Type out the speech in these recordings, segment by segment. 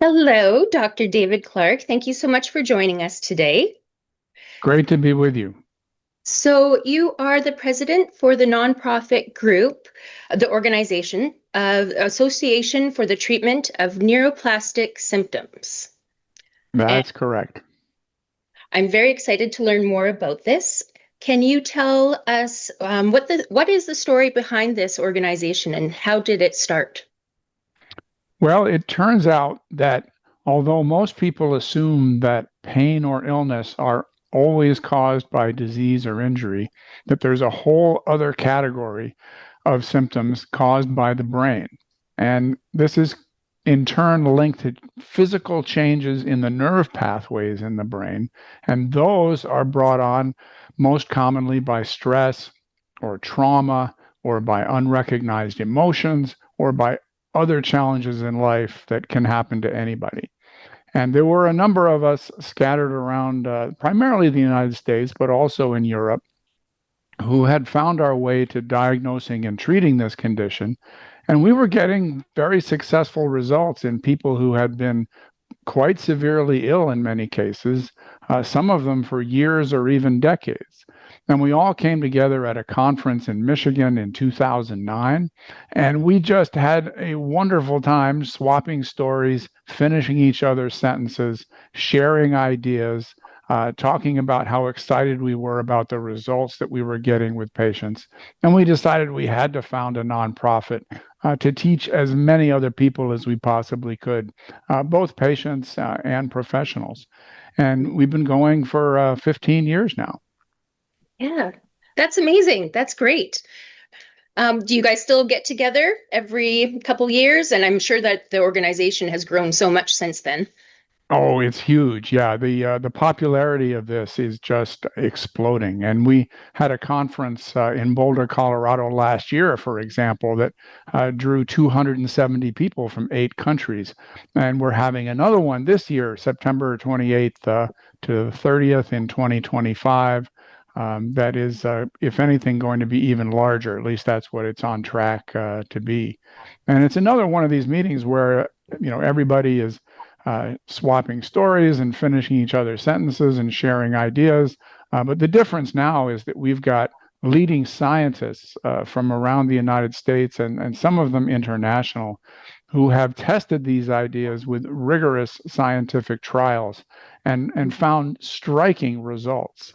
Hello, Dr. David Clarke. Thank you so much for joining us today. Great to be with you. So, you are the president for the nonprofit group, the organization of Association for the Treatment of Neuroplastic Symptoms. And That's correct. I'm very excited to learn more about this. Can you tell us what is the story behind this organization and how did it start? Well, it turns out that although most people assume that pain or illness are always caused by disease or injury, that there's a whole other category of symptoms caused by the brain. And this is in turn linked to physical changes in the nerve pathways in the brain. And those are brought on most commonly by stress or trauma or by unrecognized emotions or by other challenges in life that can happen to anybody. And there were a number of us scattered around primarily the United States, but also in Europe, who had found our way to diagnosing and treating this condition. And we were getting very successful results in people who had been quite severely ill in many cases, some of them for years or even decades. And we all came together at a conference in Michigan in 2009, and we just had a wonderful time swapping stories, finishing each other's sentences, sharing ideas, talking about how excited we were about the results that we were getting with patients. And we decided we had to found a nonprofit to teach as many other people as we possibly could, both patients and professionals. And we've been going for 15 years now. Yeah, that's amazing. That's great. Do you guys still get together every couple years? And I'm sure that the organization has grown so much since then. Oh, it's huge. Yeah, the popularity of this is just exploding. And we had a conference in Boulder, Colorado last year, for example, that drew 270 people from 8 countries. And we're having another one this year, September 28th to 30th in 2025. That is, if anything, going to be even larger. At least that's what it's on track to be. And it's another one of these meetings where, everybody is swapping stories and finishing each other's sentences and sharing ideas. But the difference now is that we've got leading scientists from around the United States and some of them international who have tested these ideas with rigorous scientific trials and found striking results.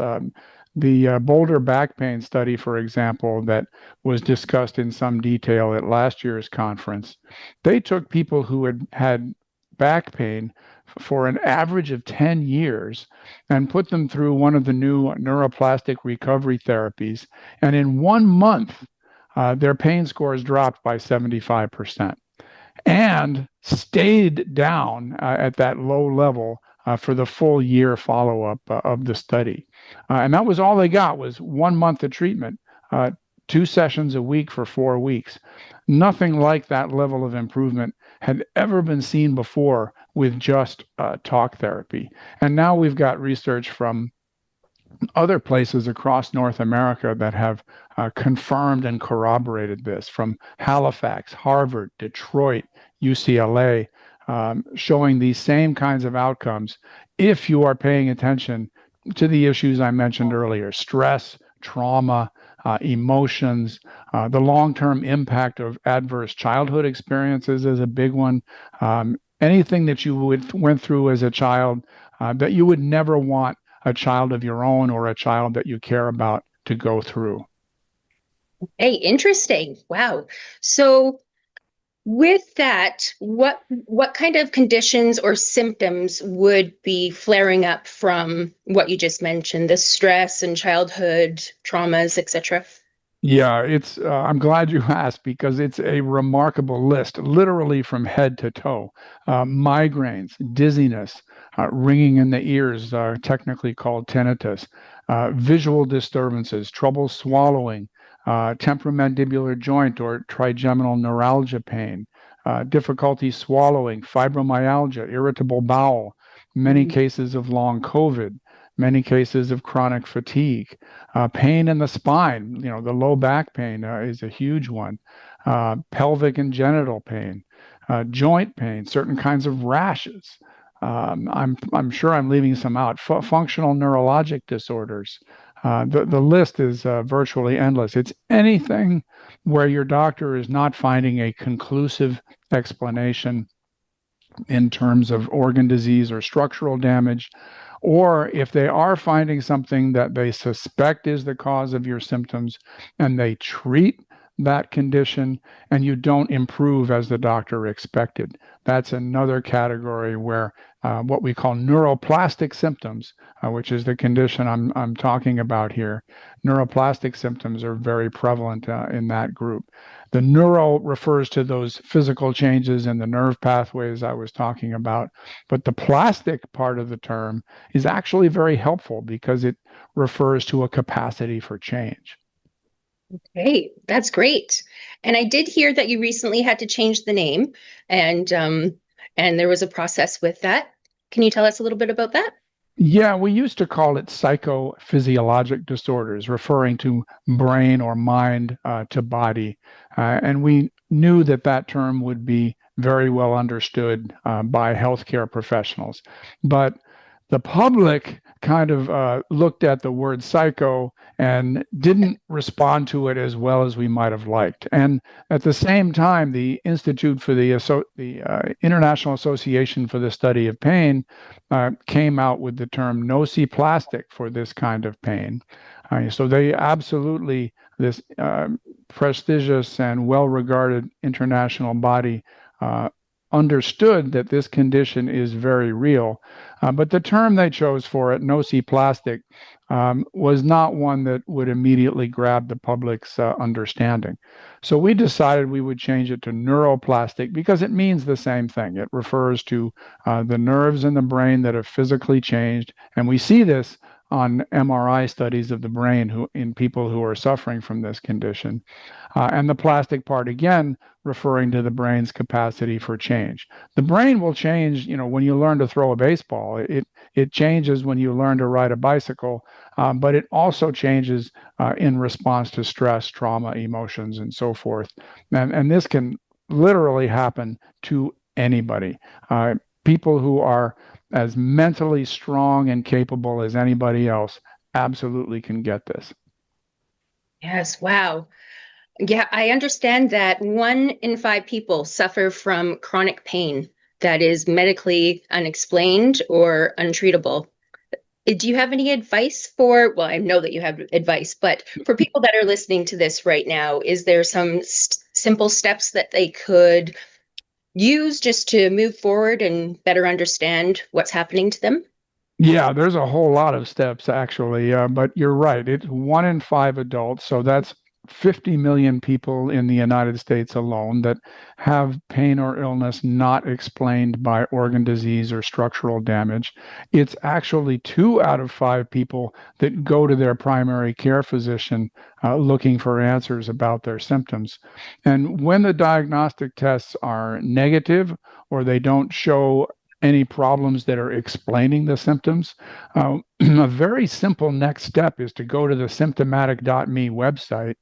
The Boulder back pain study, for example, that was discussed in some detail at last year's conference, they took people who had back pain for an average of 10 years and put them through one of the new neuroplastic recovery therapies. And in 1 month, their pain scores dropped by 75% and stayed down at that low level for the full year follow-up of the study. And that was all they got was 1 month of treatment, 2 sessions a week for 4 weeks. Nothing like that level of improvement had ever been seen before with just talk therapy. And now we've got research from other places across North America that have confirmed and corroborated this, from Halifax, Harvard, Detroit, UCLA, showing these same kinds of outcomes if you are paying attention to the issues I mentioned earlier: stress, trauma, emotions, the long term impact of adverse childhood experiences is a big one. Anything that you went through as a child that you would never want a child of your own or a child that you care about to go through. Hey, interesting. Wow. So with that, what kind of conditions or symptoms would be flaring up from what you just mentioned, the stress and childhood traumas, etc.? Yeah, it's. I'm glad you asked because it's a remarkable list, literally from head to toe. Migraines, dizziness, ringing in the ears, technically called tinnitus, visual disturbances, trouble swallowing, temporomandibular joint or trigeminal neuralgia pain, difficulty swallowing, fibromyalgia, irritable bowel, many Mm. cases of long COVID, many cases of chronic fatigue, pain in the spine. The low back pain is a huge one. Pelvic and genital pain, joint pain, certain kinds of rashes. I'm sure I'm leaving some out. Functional neurologic disorders. The list is virtually endless. It's anything where your doctor is not finding a conclusive explanation in terms of organ disease or structural damage, or if they are finding something that they suspect is the cause of your symptoms and they treat that condition and you don't improve as the doctor expected. That's another category where what we call neuroplastic symptoms, which is the condition I'm talking about here, neuroplastic symptoms are very prevalent in that group. The neuro refers to those physical changes in the nerve pathways I was talking about, but the plastic part of the term is actually very helpful because it refers to a capacity for change. Great. That's great. And I did hear that you recently had to change the name and there was a process with that. Can you tell us a little bit about that? Yeah, we used to call it psychophysiologic disorders, referring to brain or mind to body. And we knew that that term would be very well understood by healthcare professionals. But the public kind of looked at the word psycho and didn't respond to it as well as we might have liked. And at the same time, the Institute for the International Association for the Study of Pain came out with the term nociplastic for this kind of pain. So they absolutely, this prestigious and well-regarded international body understood that this condition is very real. But the term they chose for it, nociplastic, was not one that would immediately grab the public's understanding. So we decided we would change it to neuroplastic because it means the same thing. It refers to the nerves in the brain that have physically changed. And we see this on MRI studies of the brain in people who are suffering from this condition. And the plastic part, again, referring to the brain's capacity for change. The brain will change, when you learn to throw a baseball. It changes when you learn to ride a bicycle, but it also changes in response to stress, trauma, emotions, and so forth. And this can literally happen to anybody. People who are as mentally strong and capable as anybody else absolutely can get this. Yes, wow. Yeah, I understand that 1 in 5 people suffer from chronic pain that is medically unexplained or untreatable. Do you have any advice well, I know that you have advice, but for people that are listening to this right now, is there some simple steps that they could use just to move forward and better understand what's happening to them? Yeah, there's a whole lot of steps actually, but you're right. It's 1 in 5 adults, so that's 50 million people in the United States alone that have pain or illness not explained by organ disease or structural damage. It's actually 2 out of 5 people that go to their primary care physician looking for answers about their symptoms. And when the diagnostic tests are negative or they don't show any problems that are explaining the symptoms, a very simple next step is to go to the symptomatic.me website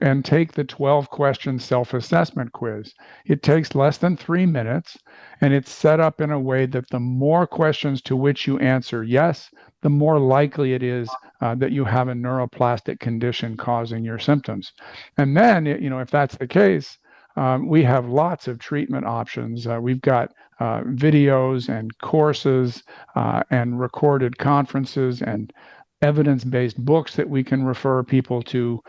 and take the 12 question self assessment quiz. It takes less than 3 minutes and it's set up in a way that the more questions to which you answer yes, the more likely it is that you have a neuroplastic condition causing your symptoms. And then, if that's the case, we have lots of treatment options. We've got videos and courses and recorded conferences and evidence-based books that we can refer people to,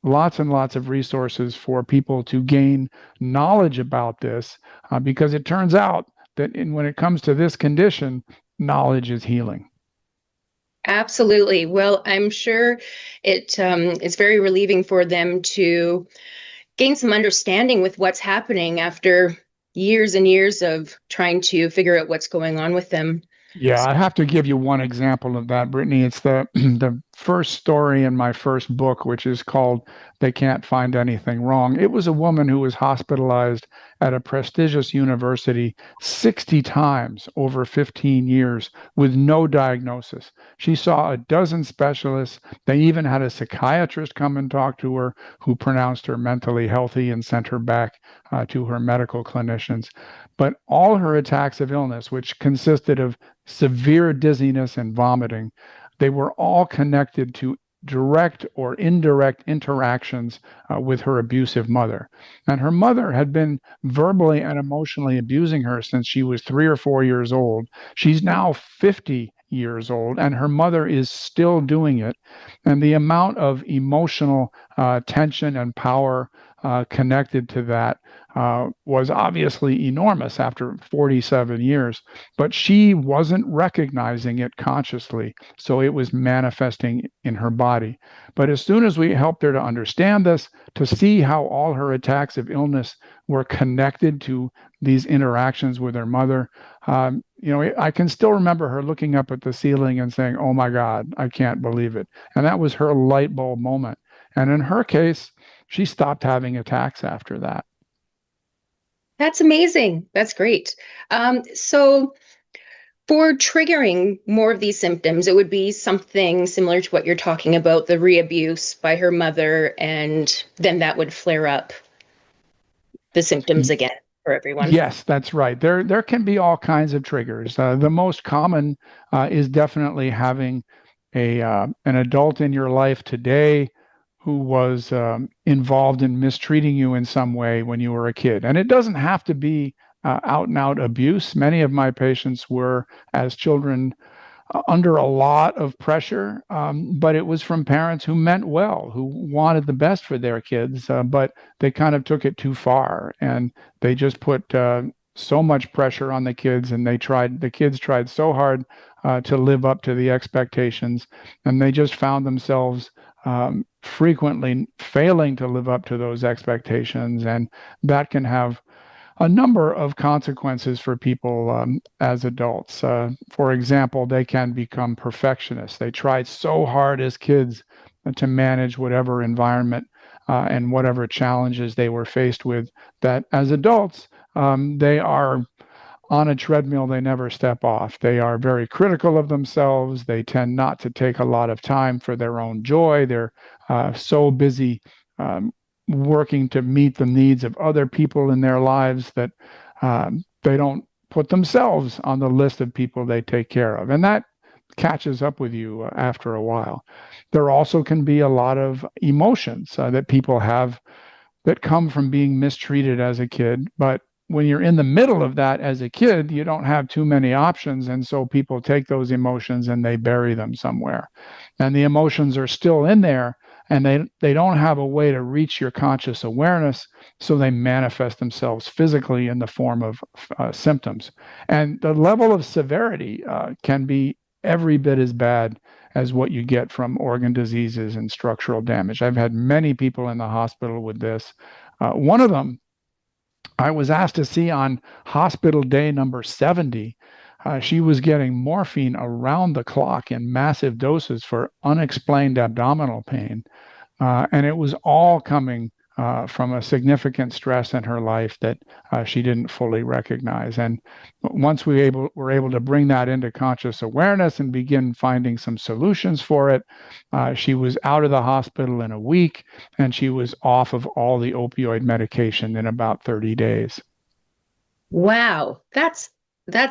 lots and lots of resources for people to gain knowledge about this, because it turns out that when it comes to this condition, knowledge is healing. Absolutely. Well, I'm sure it is very relieving for them to gain some understanding with what's happening after years and years of trying to figure out what's going on with them. Yeah, I have to give you one example of that, Brittany. It's the the first story in my first book, which is called "They Can't Find Anything Wrong." It was a woman who was hospitalized at a prestigious university 60 times over 15 years with no diagnosis. She saw a dozen specialists. They even had a psychiatrist come and talk to her who pronounced her mentally healthy and sent her back to her medical clinicians. But all her attacks of illness, which consisted of severe dizziness and vomiting, they were all connected to direct or indirect interactions with her abusive mother. And her mother had been verbally and emotionally abusing her since she was 3 or 4 years old. She's now 50 years old, and her mother is still doing it. And the amount of emotional tension and power connected to that was obviously enormous after 47 years, but she wasn't recognizing it consciously. So it was manifesting in her body. But as soon as we helped her to understand this, to see how all her attacks of illness were connected to these interactions with her mother, I can still remember her looking up at the ceiling and saying, "Oh my God, I can't believe it." And that was her light bulb moment. And in her case, she stopped having attacks after that. That's amazing. That's great. So for triggering more of these symptoms, it would be something similar to what you're talking about, the re-abuse by her mother, and then that would flare up the symptoms again for everyone. Yes, that's right. There can be all kinds of triggers. The most common is definitely having a an adult in your life today who was involved in mistreating you in some way when you were a kid. And it doesn't have to be out and out abuse. Many of my patients were, as children, under a lot of pressure, but it was from parents who meant well, who wanted the best for their kids, but they kind of took it too far, and they just put so much pressure on the kids, and the kids tried so hard to live up to the expectations, and they just found themselves frequently failing to live up to those expectations, and that can have a number of consequences for people as adults. For example, they can become perfectionists. They tried so hard as kids to manage whatever environment and whatever challenges they were faced with that as adults, they are on a treadmill they never step off. They are very critical of themselves. They tend not to take a lot of time for their own joy. They're so busy um, working to meet the needs of other people in their lives that they don't put themselves on the list of people they take care of. And that catches up with you after a while. There also can be a lot of emotions that people have that come from being mistreated as a kid. But when you're in the middle of that as a kid, you don't have too many options. And so people take those emotions and they bury them somewhere. And the emotions are still in there and they don't have a way to reach your conscious awareness. So they manifest themselves physically in the form of symptoms. And the level of severity can be every bit as bad as what you get from organ diseases and structural damage. I've had many people in the hospital with this. One of them I was asked to see on hospital day number 70. She was getting morphine around the clock in massive doses for unexplained abdominal pain. And it was all coming from a significant stress in her life that she didn't fully recognize. And once were able to bring that into conscious awareness and begin finding some solutions for it, she was out of the hospital in a week, and she was off of all the opioid medication in about 30 days. Wow, that's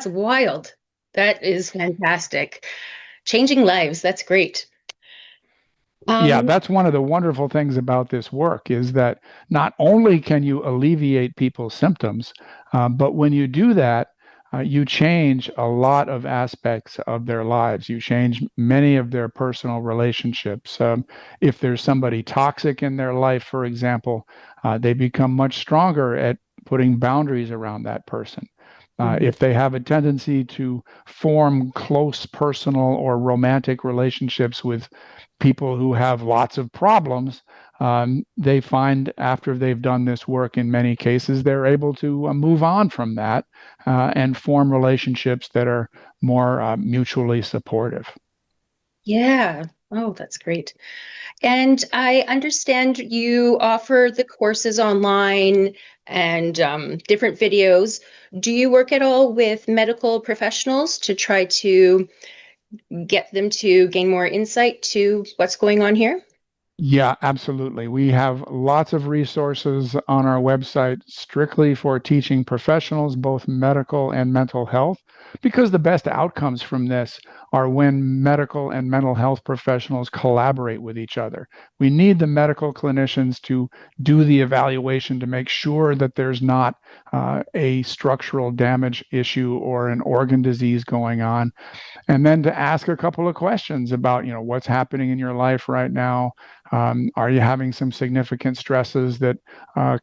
wild. That is fantastic. Changing lives, that's great. Yeah, Um, that's one of the wonderful things about this work is that not only can you alleviate people's symptoms, but when you do that, you change a lot of aspects of their lives. You change many of their personal relationships. If there's somebody toxic in their life, for example, they become much stronger at putting boundaries around that person. mhm. If they have a tendency to form close personal or romantic relationships with people who have lots of problems, they find after they've done this work, in many cases, they're able to move on from that and form relationships that are more mutually supportive. Yeah. Oh, that's great. And I understand you offer the courses online and different videos. Do you work at all with medical professionals to try to get them to gain more insight to what's going on here? Yeah, absolutely. We have lots of resources on our website strictly for teaching professionals, both medical and mental health, because the best outcomes from this are when medical and mental health professionals collaborate with each other. We need the medical clinicians to do the evaluation to make sure that there's not a structural damage issue or an organ disease going on, and then to ask a couple of questions about, what's happening in your life right now. Are you having some significant stresses that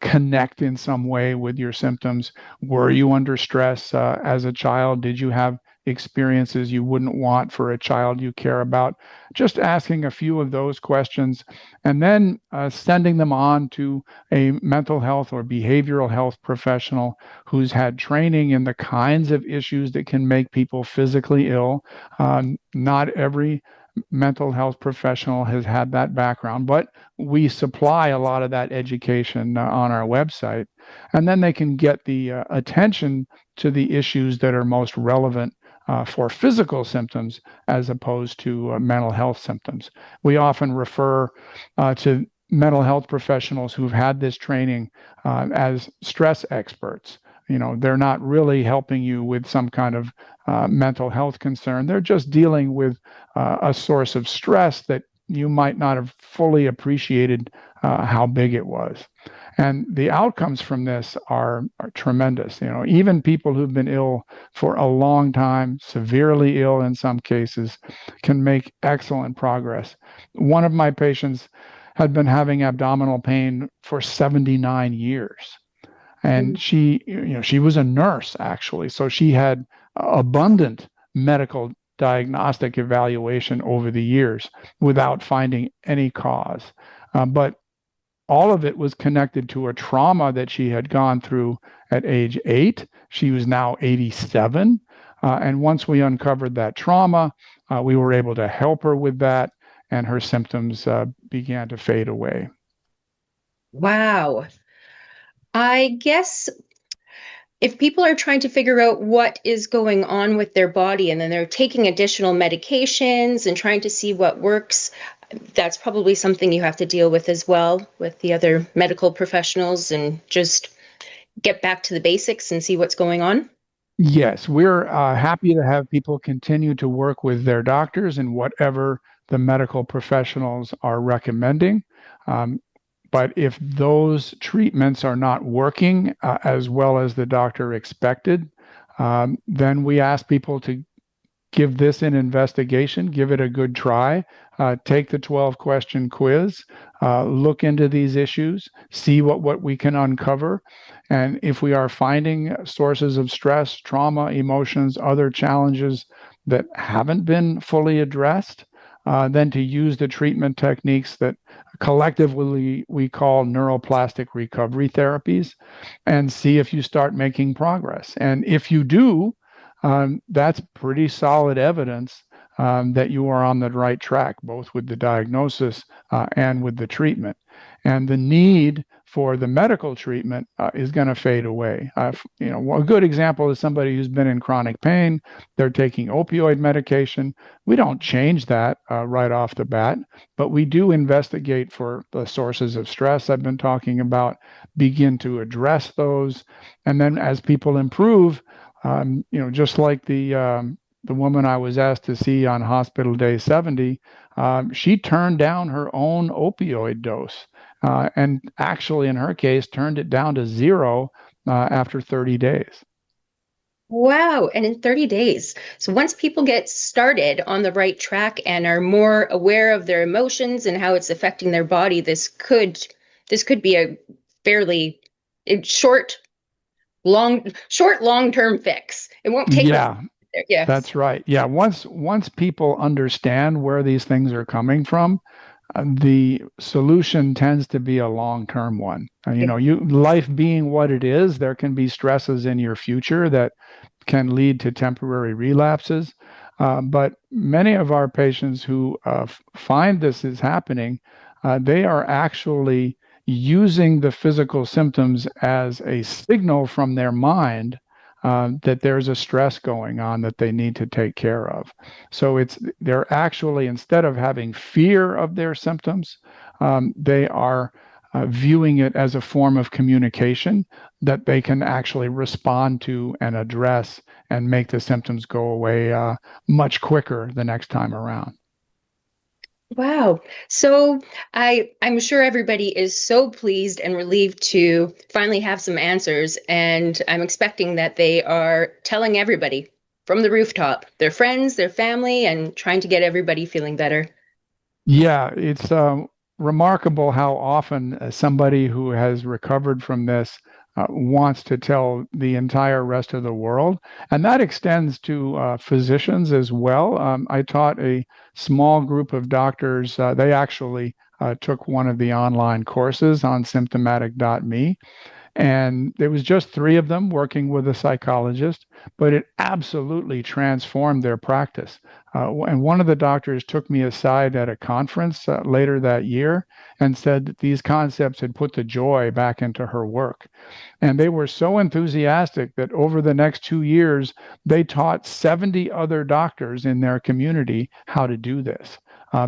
connect in some way with your symptoms? Were you under stress as a child? Did you have experiences you wouldn't want for a child you care about? Just asking a few of those questions and then sending them on to a mental health or behavioral health professional who's had training in the kinds of issues that can make people physically ill. Not every mental health professional has had that background, but we supply a lot of that education on our website. And then they can get the attention to the issues that are most relevant for physical symptoms as opposed to mental health symptoms. We often refer to mental health professionals who've had this training as stress experts. They're not really helping you with some kind of mental health concern. They're just dealing with a source of stress that you might not have fully appreciated how big it was. And the outcomes from this are tremendous. Even people who've been ill for a long time, severely ill in some cases, can make excellent progress. One of my patients had been having abdominal pain for 79 years. And she was a nurse actually, so she had abundant medical diagnostic evaluation over the years without finding any cause. But all of it was connected to a trauma that she had gone through at age 8. She was now 87. And once we uncovered that trauma, we were able to help her with that, and her symptoms began to fade away. Wow. I guess if people are trying to figure out what is going on with their body and then they're taking additional medications and trying to see what works, that's probably something you have to deal with as well with the other medical professionals and just get back to the basics and see what's going on. Yes, we're happy to have people continue to work with their doctors and whatever the medical professionals are recommending. Um, but if those treatments are not working as well as the doctor expected, then we ask people to give this an investigation, give it a good try, take the 12-question quiz, look into these issues, see what we can uncover. And if we are finding sources of stress, trauma, emotions, other challenges that haven't been fully addressed, then to use the treatment techniques that collectively we call neuroplastic recovery therapies and see if you start making progress. And if you do, that's pretty solid evidence that you are on the right track, both with the diagnosis and with the treatment. And the need for the medical treatment is going to fade away. A good example is somebody who's been in chronic pain. They're taking opioid medication. We don't change that right off the bat, but we do investigate for the sources of stress I've been talking about, begin to address those, and then as people improve, just like the woman I was asked to see on hospital day 70, she turned down her own opioid dose, and actually, in her case, turned it down to zero after 30 days. Wow. And in 30 days. So once people get started on the right track and are more aware of their emotions and how it's affecting their body, this could be a fairly short, long-term fix. It won't take long. Yeah, Yes. that's right. Yeah, once people understand where these things are coming from, the solution tends to be a long-term one. You Yeah. know, life being what it is, there can be stresses in your future that can lead to temporary relapses. But many of our patients who find this is happening, they are actually using the physical symptoms as a signal from their mind that there's a stress going on that they need to take care of. So they're actually, instead of having fear of their symptoms, they are viewing it as a form of communication that they can actually respond to and address and make the symptoms go away much quicker the next time around. Wow. So I'm sure everybody is so pleased and relieved to finally have some answers, and I'm expecting that they are telling everybody from the rooftop, their friends, their family, and trying to get everybody feeling better. Yeah, it's remarkable how often somebody who has recovered from this wants to tell the entire rest of the world. And that extends to physicians as well. I taught a small group of doctors, they actually took one of the online courses on symptomatic.me. And there was just three of them working with a psychologist, but it absolutely transformed their practice. And one of the doctors took me aside at a conference later that year and said that these concepts had put the joy back into her work. And they were so enthusiastic that over the next 2 years, they taught 70 other doctors in their community how to do this.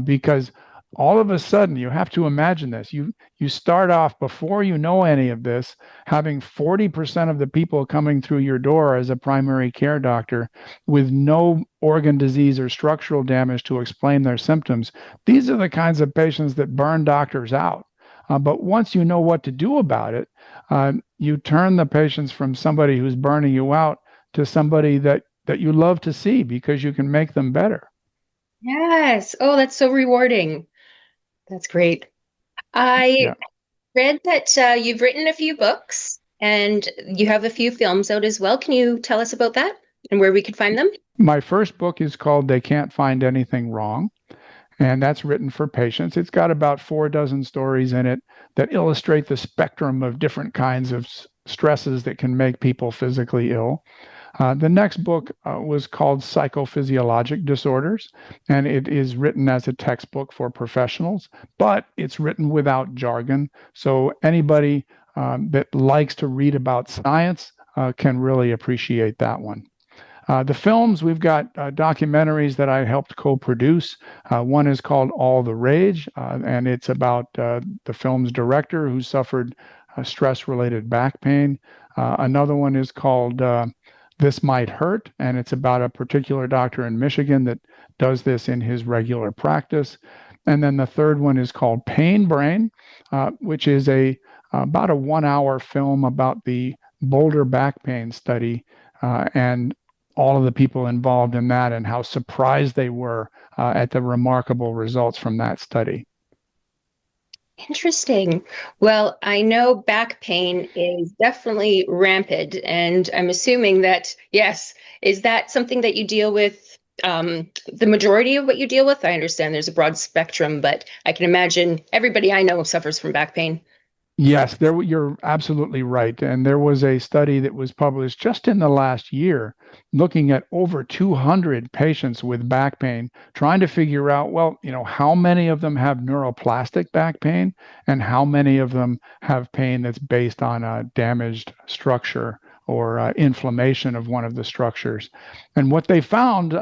Because all of a sudden, you have to imagine this. You start off before you know any of this, having 40% of the people coming through your door as a primary care doctor with no organ disease or structural damage to explain their symptoms. These are the kinds of patients that burn doctors out. But once you know what to do about it, you turn the patients from somebody who's burning you out to somebody that you love to see because you can make them better. Yes. Oh, that's so rewarding. That's great. I Yeah. read that you've written a few books and you have a few films out as well. Can you tell us about that and where we could find them? My first book is called They Can't Find Anything Wrong, and that's written for patients. It's got about 4 dozen stories in it that illustrate the spectrum of different kinds of stresses that can make people physically ill. The next book was called Psychophysiologic Disorders, and it is written as a textbook for professionals, but it's written without jargon. So anybody that likes to read about science can really appreciate that one. The films, we've got documentaries that I helped co produce. One is called All the Rage, and it's about the film's director who suffered stress related back pain. Another one is called This Might Hurt, and it's about a particular doctor in Michigan that does this in his regular practice. And then the third one is called Pain Brain, which is about a 1 hour film about the Boulder back pain study and all of the people involved in that and how surprised they were at the remarkable results from that study. Interesting. Well, I know back pain is definitely rampant, and I'm assuming that, yes, is that something that you deal with, the majority of what you deal with? I understand there's a broad spectrum, but I can imagine everybody I know suffers from back pain. Yes, you're absolutely right. And there was a study that was published just in the last year looking at over 200 patients with back pain, trying to figure out, well, how many of them have neuroplastic back pain and how many of them have pain that's based on a damaged structure or inflammation of one of the structures. And what they found,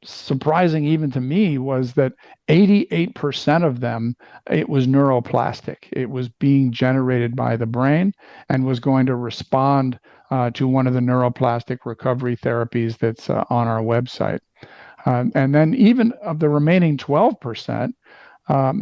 surprising even to me, was that 88% of them it was neuroplastic. It was being generated by the brain and was going to respond to one of the neuroplastic recovery therapies that's on our website. And then, even of the remaining 12%,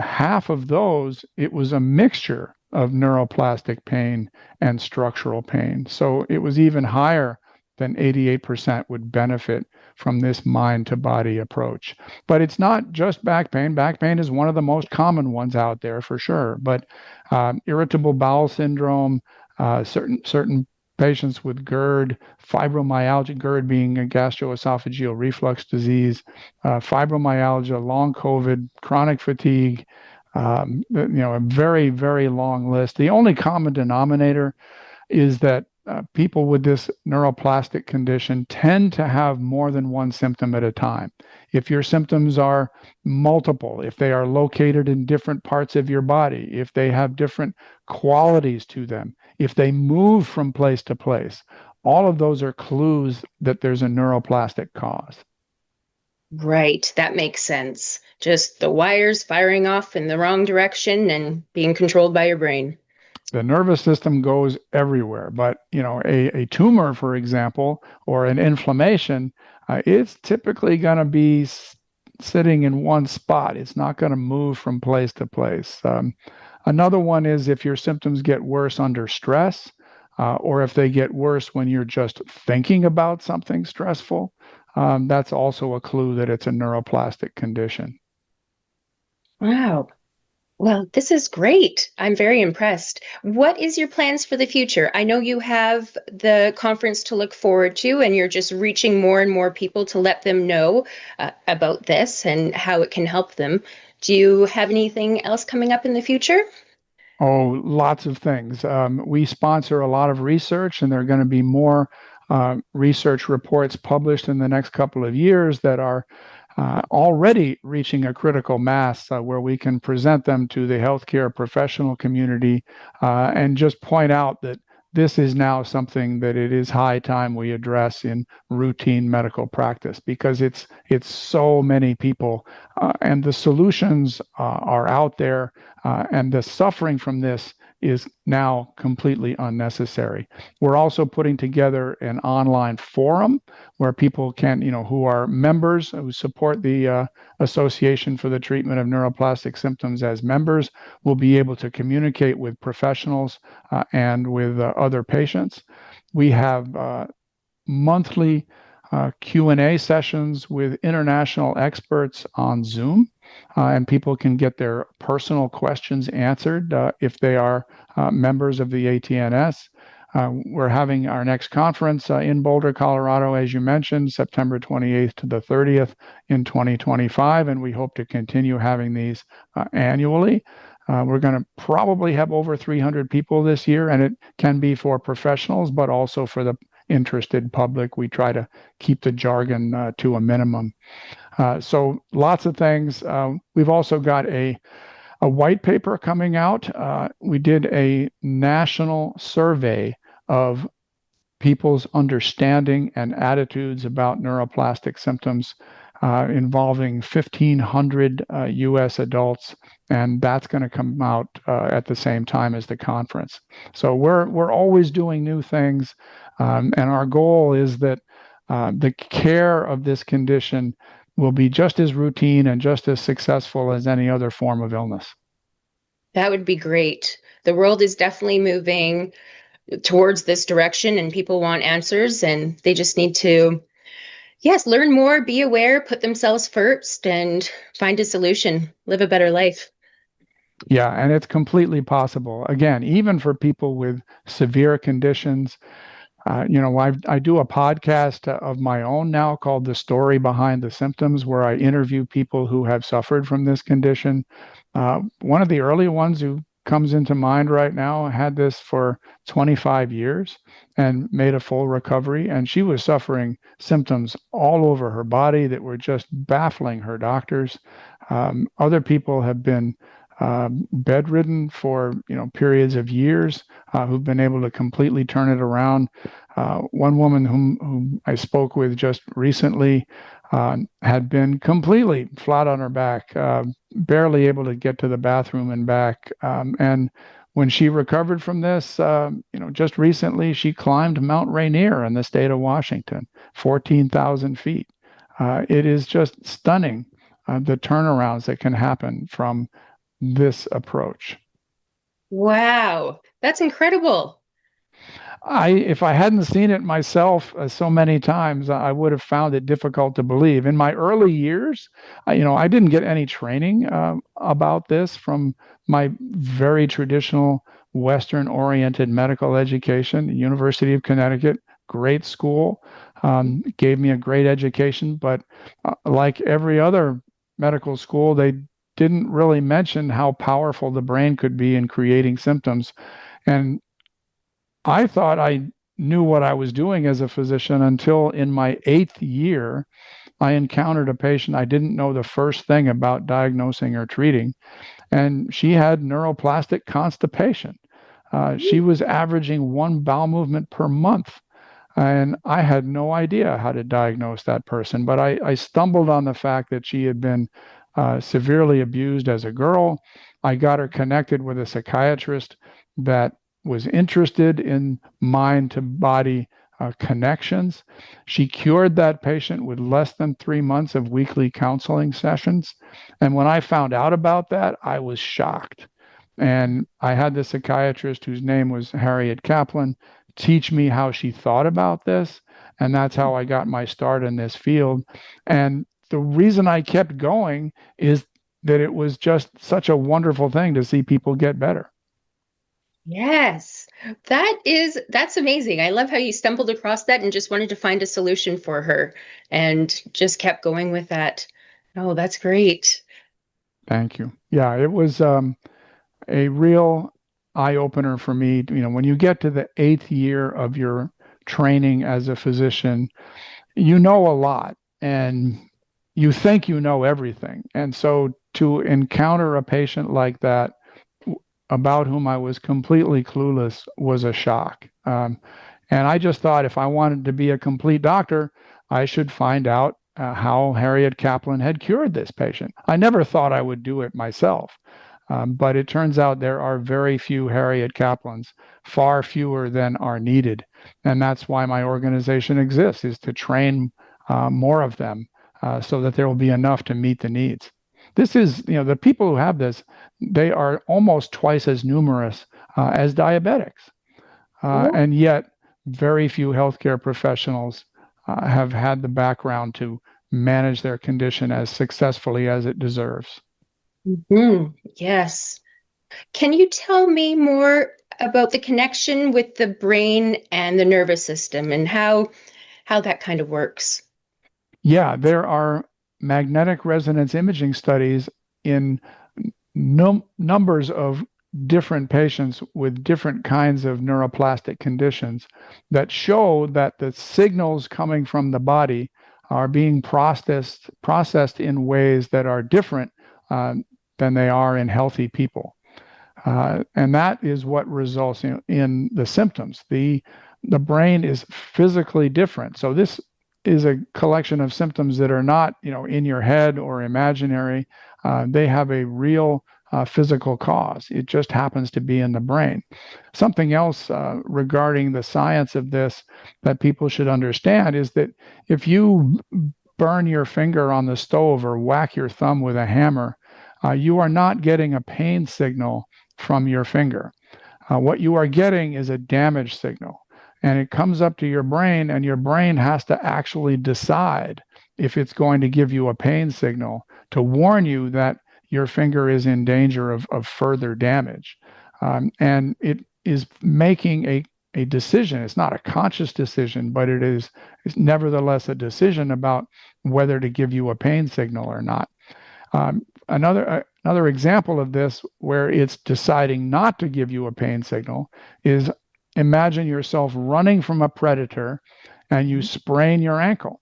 half of those, it was a mixture of neuroplastic pain and structural pain. So it was even higher than 88% would benefit from this mind to body approach. But it's not just back pain. Back pain is one of the most common ones out there for sure. But irritable bowel syndrome, certain patients with GERD, fibromyalgia, GERD being a gastroesophageal reflux disease, fibromyalgia, long COVID, chronic fatigue, A very, very long list. The only common denominator is that people with this neuroplastic condition tend to have more than one symptom at a time. If your symptoms are multiple, if they are located in different parts of your body, if they have different qualities to them, if they move from place to place, all of those are clues that there's a neuroplastic cause. Right, that makes sense. Just the wires firing off in the wrong direction and being controlled by your brain. The nervous system goes everywhere, but a tumor, for example, or an inflammation, it's typically going to be sitting in one spot. It's not going to move from place to place. Another one is if your symptoms get worse under stress, or if they get worse when you're just thinking about something stressful. That's also a clue that it's a neuroplastic condition. Wow. Well, this is great. I'm very impressed. What is your plans for the future? I know you have the conference to look forward to, and you're just reaching more and more people to let them know about this and how it can help them. Do you have anything else coming up in the future? Oh, lots of things. We sponsor a lot of research, and there are going to be more research reports published in the next couple of years that are already reaching a critical mass where we can present them to the healthcare professional community and just point out that this is now something that it is high time we address in routine medical practice because it's so many people and the solutions are out there and the suffering from this is now completely unnecessary. We're also putting together an online forum where people can, who are members who support the Association for the Treatment of Neuroplastic Symptoms as members, will be able to communicate with professionals and with other patients. We have monthly Q&A sessions with international experts on Zoom, and people can get their personal questions answered if they are members of the ATNS. We're having our next conference in Boulder, Colorado, as you mentioned, September 28th to the 30th in 2025, and we hope to continue having these annually. We're going to probably have over 300 people this year, and it can be for professionals, but also for the interested public. We try to keep the jargon to a minimum. So lots of things. We've also got a white paper coming out. We did a national survey of people's understanding and attitudes about neuroplastic symptoms involving 1,500 US adults, and that's going to come out at the same time as the conference. So we're always doing new things, and our goal is that the care of this condition will be just as routine and just as successful as any other form of illness. That would be great. The world is definitely moving towards this direction, and people want answers, and they just need to, yes, learn more, be aware, put themselves first, and find a solution, live a better life. Yeah, and it's completely possible. Again, even for people with severe conditions, I do a podcast of my own now called The Story Behind the Symptoms, where I interview people who have suffered from this condition. One of the early ones who comes into mind right now had this for 25 years and made a full recovery. And she was suffering symptoms all over her body that were just baffling her doctors. Other people have been bedridden for periods of years who've been able to completely turn it around. One woman whom I spoke with just recently had been completely flat on her back, barely able to get to the bathroom and back. And when she recovered from this, just recently, she climbed Mount Rainier in the state of Washington, 14,000 feet. It is just stunning the turnarounds that can happen from this approach. Wow, that's incredible. If I hadn't seen it myself so many times, I would have found it difficult to believe. In my early years, I didn't get any training about this from my very traditional Western-oriented medical education, University of Connecticut, great school, gave me a great education. But like every other medical school, they didn't really mention how powerful the brain could be in creating symptoms. And I thought I knew what I was doing as a physician until in my 8th year, I encountered a patient I didn't know the first thing about diagnosing or treating, and she had neuroplastic constipation. She was averaging one bowel movement per month. And I had no idea how to diagnose that person, but I stumbled on the fact that she had been severely abused as a girl. I got her connected with a psychiatrist that was interested in mind to body connections. She cured that patient with less than 3 months of weekly counseling sessions. And when I found out about that, I was shocked. And I had this psychiatrist whose name was Harriet Kaplan teach me how she thought about this. And that's how I got my start in this field. And the reason I kept going is that it was just such a wonderful thing to see people get better. Yes, that's amazing. I love how you stumbled across that and just wanted to find a solution for her and just kept going with that. Oh, that's great. Thank you. Yeah, it was a real eye opener for me. When you get to the 8th year of your training as a physician, you know a lot and you think you know everything. And so to encounter a patient like that about whom I was completely clueless was a shock. And I just thought if I wanted to be a complete doctor, I should find out how Harriet Kaplan had cured this patient. I never thought I would do it myself. But it turns out there are very few Harriet Kaplans, far fewer than are needed. And that's why my organization exists, is to train more of them so that there will be enough to meet the needs. This is, the people who have this, they are almost twice as numerous as diabetics. Oh, And yet, very few healthcare professionals have had the background to manage their condition as successfully as it deserves. yes. Can you tell me more about the connection with the brain and the nervous system and how that kind of works? Yeah, there are magnetic resonance imaging studies in numbers of different patients with different kinds of neuroplastic conditions that show that the signals coming from the body are being processed in ways that are different than they are in healthy people. And that is what results in the symptoms. The brain is physically different. So this is a collection of symptoms that are not, in your head or imaginary. They have a real physical cause. It just happens to be in the brain. Something else regarding the science of this that people should understand is that if you burn your finger on the stove or whack your thumb with a hammer, you are not getting a pain signal from your finger. What you are getting is a damage signal. And it comes up to your brain, and your brain has to actually decide if it's going to give you a pain signal to warn you that your finger is in danger of further damage. And it is making a decision. It's not a conscious decision, but it's nevertheless a decision about whether to give you a pain signal or not. Another example of this where it's deciding not to give you a pain signal is imagine yourself running from a predator and you sprain your ankle.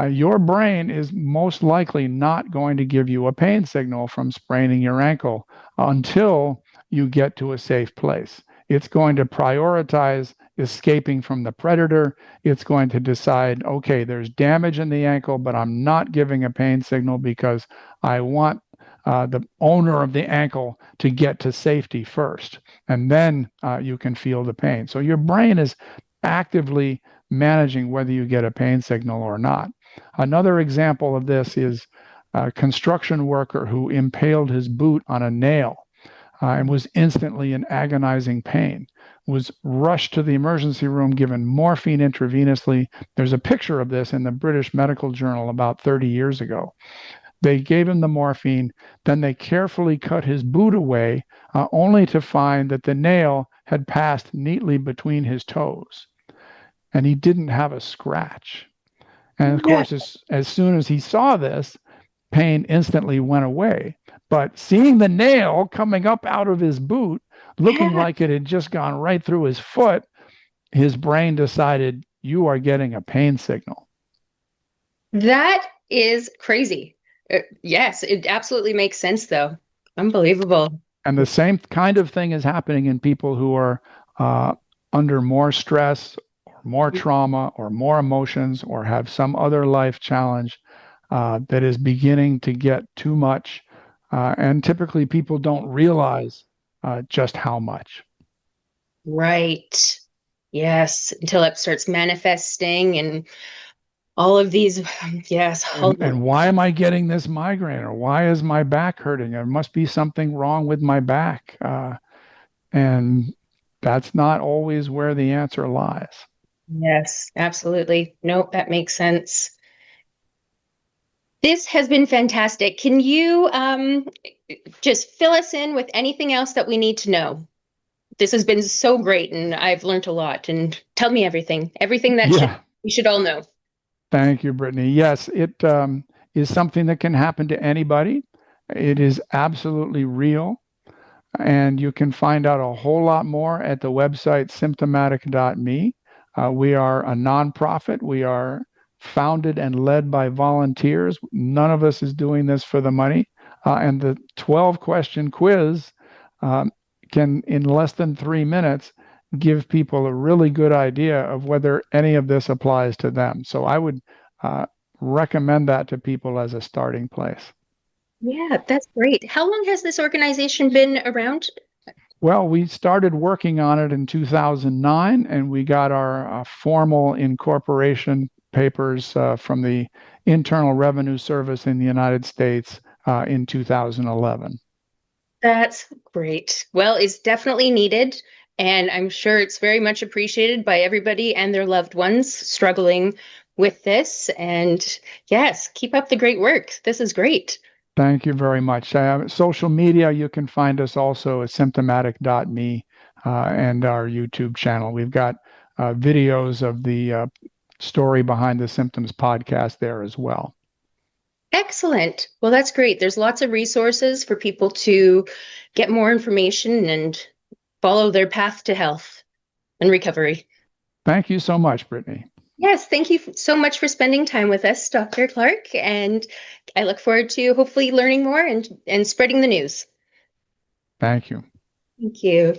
Your brain is most likely not going to give you a pain signal from spraining your ankle until you get to a safe place. It's going to prioritize escaping from the predator. It's going to decide, okay, there's damage in the ankle, but I'm not giving a pain signal because I want the owner of the ankle to get to safety first. And then you can feel the pain. So your brain is actively managing whether you get a pain signal or not. Another example of this is a construction worker who impaled his boot on a nail and was instantly in agonizing pain, was rushed to the emergency room, given morphine intravenously. There's a picture of this in the British Medical Journal about 30 years ago. They gave him the morphine, then they carefully cut his boot away, only to find that the nail had passed neatly between his toes, and he didn't have a scratch. And of Yeah. course, as soon as he saw this, pain instantly went away. But seeing the nail coming up out of his boot, looking Yeah, like it had just gone right through his foot, his brain decided you are getting a pain signal. that is crazy. Yes, it absolutely makes sense, though. Unbelievable. And the same kind of thing is happening in people who are uh, under more stress or more trauma or more emotions or have some other life challenge that is beginning to get too much. And typically people don't realize just how much. Right. Yes, until it starts manifesting and all of these, yes, And why am I getting this migraine, or why is my back hurting? There must be something wrong with my back. And that's not always where the answer lies. yes, absolutely. Nope, that makes sense. This has been fantastic. Can you just fill us in with anything else that we need to know? This has been so great, and I've learned a lot. And tell me everything that should Yeah, we should all know. thank you, Brittany. Yes, it is something that can happen to anybody. It is absolutely real. And you can find out a whole lot more at the website symptomatic.me. We are a nonprofit. We are founded and led by volunteers. None of us is doing this for the money. And the 12-question quiz um, can, in less than 3 minutes, give people a really good idea of whether any of this applies to them. So I would uh, recommend that to people as a starting place. Yeah, that's great. How long has this organization been around? Well, we started working on it in 2009, and we got our formal incorporation papers from the Internal Revenue Service in the United States in 2011. That's great. Well, it's definitely needed, and I'm sure it's very much appreciated by everybody and their loved ones struggling with this. And yes, keep up the great work. This is great. Thank you very much. Social media, you can find us also at symptomatic.me and our YouTube channel. We've got videos of the story behind the symptoms podcast there as well. Excellent. Well, that's great. There's lots of resources for people to get more information and follow their path to health and recovery. Thank you so much, Brittany. Yes, thank you so much for spending time with us, Dr. Clarke, and I look forward to hopefully learning more and spreading the news. Thank you. Thank you.